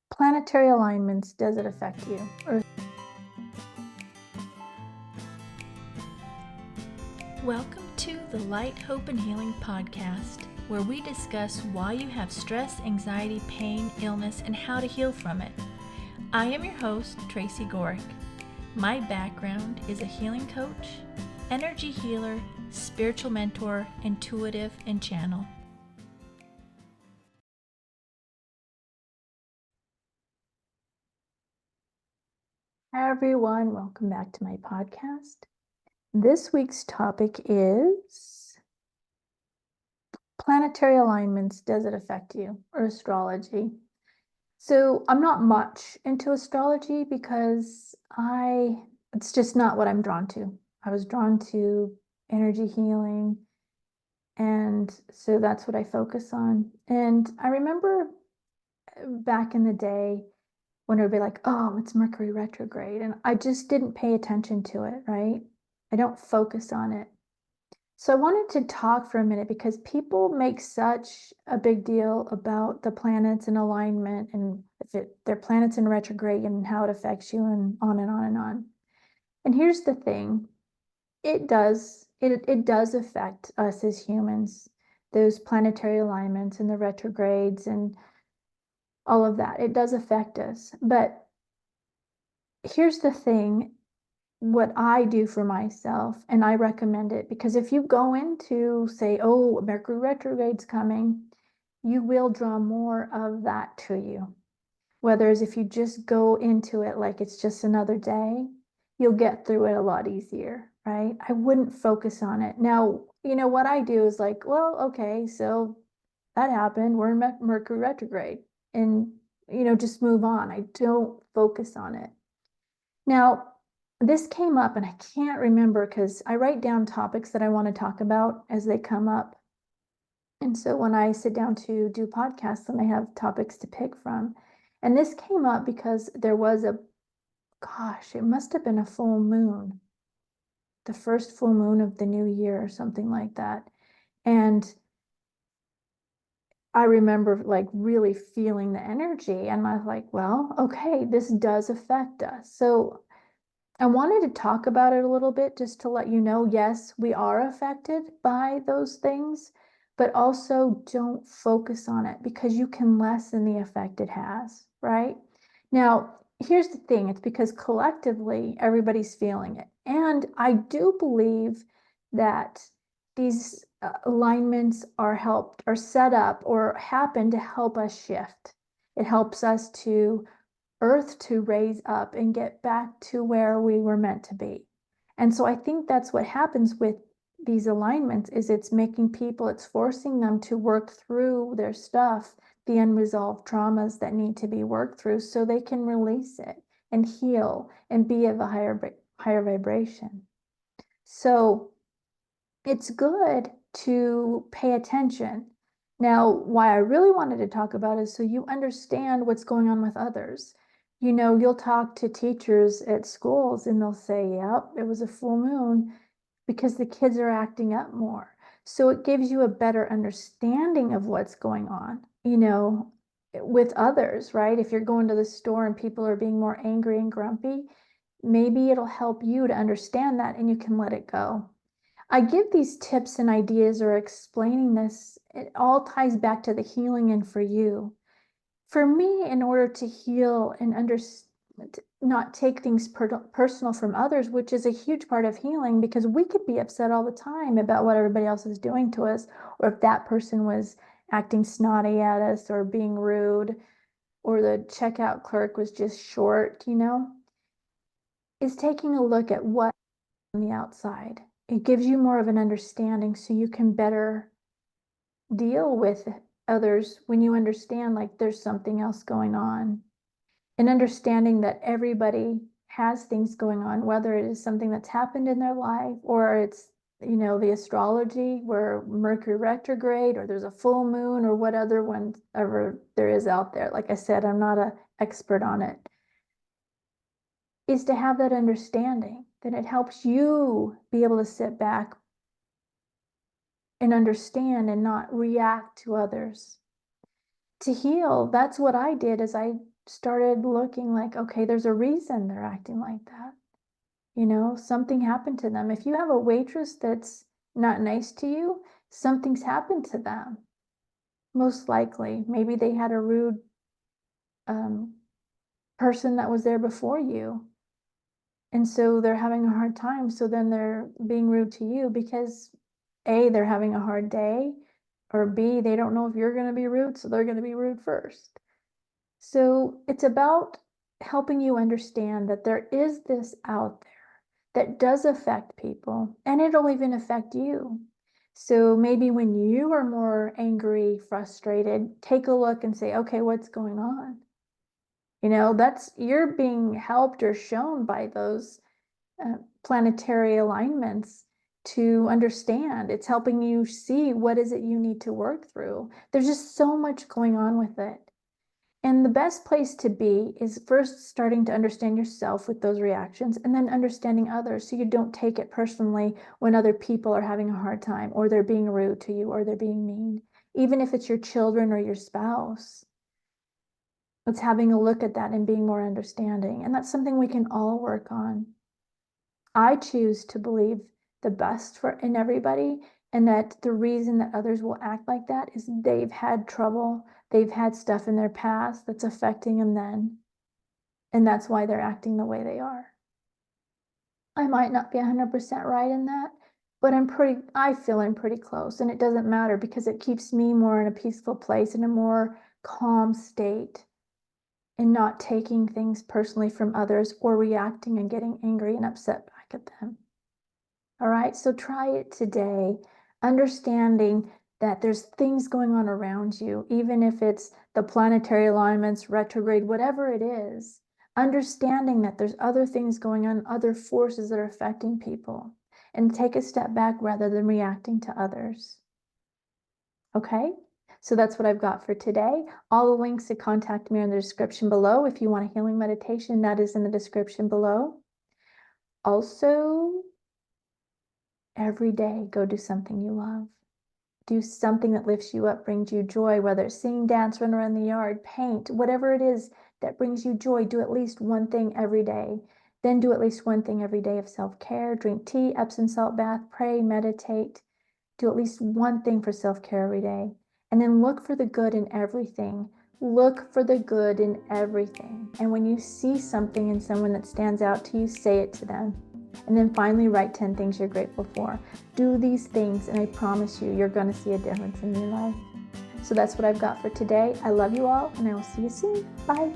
Planetary alignments, does it affect you? Welcome to the Light, Hope, and Healing podcast, where we discuss why you have stress, anxiety, pain, illness, and how to heal from it. I am your host, Tracy Gohrick. My background is a healing coach, energy healer, spiritual mentor, intuitive, and channel. Hi everyone, welcome back to my podcast. This week's topic is planetary alignments, does it affect you, or astrology? So I'm not much into astrology because it's just not what I'm drawn to. I was drawn to energy healing, and so that's what I focus on. And I remember back in the day when it would be like, oh, it's Mercury retrograde, and I just didn't pay attention to it, right? I don't focus on it. So I wanted to talk for a minute because people make such a big deal about the planets in alignment and if they're planets in retrograde and how it affects you and on and on and on. And here's the thing, it does affect us as humans, those planetary alignments and the retrogrades and all of that. It does affect us. But here's the thing, what I do for myself, and I recommend it because if you go into, say, oh, Mercury retrograde's coming, you will draw more of that to you. Whereas if you just go into it like it's just another day, you'll get through it a lot easier, right? I wouldn't focus on it. Now, what I do is like, well, okay, so that happened. We're in Mercury retrograde, and, just move on. I don't focus on it. Now, this came up and I can't remember because I write down topics that I want to talk about as they come up. And so when I sit down to do podcasts, then I have topics to pick from. And this came up because there was it must have been a full moon, the first full moon of the new year or something like that. And I remember like really feeling the energy, and I was like, well, okay, this does affect us. So I wanted to talk about it a little bit just to let you know, yes, we are affected by those things, but also don't focus on it because you can lessen the effect it has, right? Now, here's the thing, it's because collectively everybody's feeling it. And I do believe that these alignments are set up or happen to help us shift. It helps us to Earth to raise up and get back to where we were meant to be. And so I think that's what happens with these alignments is it's forcing them to work through their stuff, the unresolved traumas that need to be worked through so they can release it and heal and be of a higher vibration. So it's good to pay attention. Now, why I really wanted to talk about is so you understand what's going on with others. You'll talk to teachers at schools and they'll say, yep, it was a full moon because the kids are acting up more. So it gives you a better understanding of what's going on, with others, right? If you're going to the store and people are being more angry and grumpy, maybe it'll help you to understand that and you can let it go. I give these tips and ideas or explaining this, it all ties back to the healing and for you. For me, in order to heal and not take things personal from others, which is a huge part of healing because we could be upset all the time about what everybody else is doing to us, or if that person was acting snotty at us or being rude, or the checkout clerk was just short, is taking a look at what on the outside. It gives you more of an understanding so you can better deal with others when you understand like there's something else going on, and understanding that everybody has things going on, whether it is something that's happened in their life or it's the astrology where Mercury retrograde or there's a full moon or what other one ever there is out there. Like I said, I'm not an expert on it. Is to have that understanding that it helps you be able to sit back and understand and not react to others. To heal, that's what I did, is I started looking like, okay, there's a reason they're acting like that. Something happened to them. If you have a waitress that's not nice to you, something's happened to them. Most likely, maybe they had a rude um, person that was there before you. And so they're having a hard time. So then they're being rude to you because A, they're having a hard day, or B, they don't know if you're going to be rude. So they're going to be rude first. So it's about helping you understand that there is this out there that does affect people, and it'll even affect you. So maybe when you are more angry, frustrated, take a look and say, okay, what's going on? You're being helped or shown by those planetary alignments to understand. It's helping you see what is it you need to work through. There's just so much going on with it. And the best place to be is first starting to understand yourself with those reactions and then understanding others so you don't take it personally when other people are having a hard time or they're being rude to you or they're being mean, even if it's your children or your spouse. It's having a look at that and being more understanding. And that's something we can all work on. I choose to believe the best in everybody, and that the reason that others will act like that is they've had trouble, they've had stuff in their past that's affecting them then, and that's why they're acting the way they are. I might not be 100% right in that, but I feel I'm pretty close, and it doesn't matter because it keeps me more in a peaceful place, in a more calm state, and not taking things personally from others or reacting and getting angry and upset back at them. All right, so try it today, understanding that there's things going on around you, even if it's the planetary alignments, retrograde, whatever it is, understanding that there's other things going on, other forces that are affecting people, and take a step back rather than reacting to others. Okay, so that's what I've got for today. All the links to contact me are in the description below. If you want a healing meditation, that is in the description below. Also, every day, go do something you love. Do something that lifts you up, brings you joy, whether it's sing, dance, run around the yard, paint, whatever it is that brings you joy. Do at least one thing every day. Then do at least one thing every day of self-care. Drink tea, Epsom salt bath, pray, meditate. Do at least one thing for self-care every day. And then look for the good in everything. Look for the good in everything. And when you see something in someone that stands out to you, say it to them. And then finally write 10 things you're grateful for. Do these things and I promise you, you're going to see a difference in your life. So that's what I've got for today. I love you all and I will see you soon. Bye.